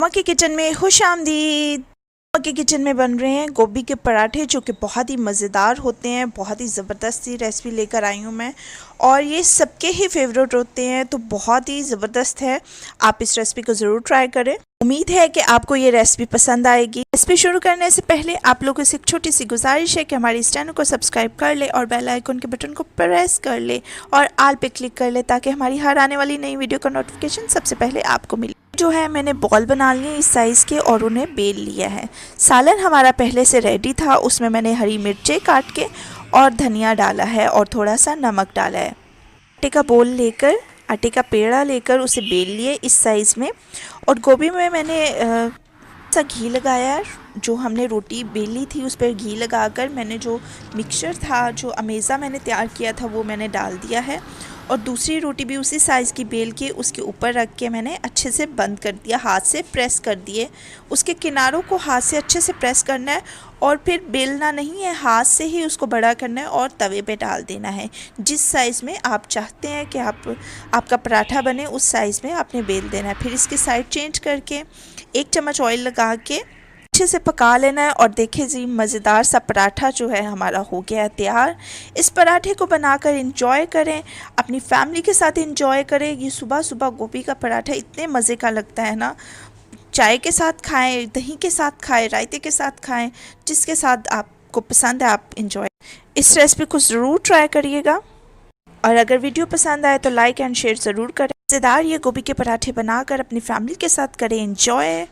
मम्मा के किचन में खुश आमदीद। मम्मा के किचन में बन रहे हैं गोभी के पराठे, जो कि बहुत ही मज़ेदार होते हैं। बहुत ही ज़बरदस्त सी रेसिपी लेकर आई हूँ मैं, और ये सबके ही फेवरेट होते हैं, तो बहुत ही ज़बरदस्त है। आप इस रेसिपी को ज़रूर ट्राई करें। उम्मीद है कि आपको ये रेसिपी पसंद आएगी। रेसिपी शुरू करने से पहले आप लोगों से एक छोटी सी गुजारिश है कि हमारे इस चैनल को सब्सक्राइब कर ले और बेल आइकन के बटन को प्रेस कर ले और ऑल पे क्लिक कर ले, ताकि हमारी हर आने वाली नई वीडियो का नोटिफिकेशन सबसे पहले आपको मिले। जो है मैंने बॉल बना लिए इस साइज़ के और उन्हें बेल लिया है। सालन हमारा पहले से रेडी था, उसमें मैंने हरी मिर्चें काट के और धनिया डाला है और थोड़ा सा नमक डाला है। आटे का बोल लेकर, आटे का पेड़ा लेकर उसे बेल लिए इस साइज़ में, और गोभी में मैंने सा घी लगाया। जो हमने रोटी बेली थी उस पर घी लगाकर मैंने जो मिक्सचर था, जो अमेज़ा मैंने तैयार किया था, वो मैंने डाल दिया है। और दूसरी रोटी भी उसी साइज़ की बेल के उसके ऊपर रख के मैंने अच्छे से बंद कर दिया, हाथ से प्रेस कर दिए। उसके किनारों को हाथ से अच्छे से प्रेस करना है और फिर बेलना नहीं है, हाथ से ही उसको बड़ा करना है और तवे पे डाल देना है। जिस साइज़ में आप चाहते हैं कि आपका पराठा बने, उस साइज़ में आपने बेल देना है। फिर इसकी साइड चेंज करके 1 चम्मच ऑयल लगा के अच्छे से पका लेना है। और देखिए जी, मज़ेदार सा पराठा जो है हमारा हो गया है तैयार। इस पराठे को बनाकर इंजॉय करें, अपनी फैमिली के साथ इंजॉय करें। ये सुबह सुबह गोभी का पराठा इतने मज़े का लगता है ना। चाय के साथ खाएं, दही के साथ खाएं, रायते के साथ खाएं, जिसके साथ आपको पसंद है आप इंजॉय। इस रेसिपी को ज़रूर ट्राई करिएगा, और अगर वीडियो पसंद आए तो लाइक एंड शेयर ज़रूर करें। मज़ेदार ये गोभी के पराठे बनाकर अपनी फैमिली के साथ करें इंजॉय।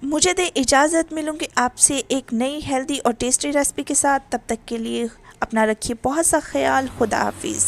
मुझे दे इजाज़त, मिलूँगी आपसे एक नई हेल्दी और टेस्टी रेसिपी के साथ। तब तक के लिए अपना रखिए बहुत सा ख्याल। खुदा हाफिज़।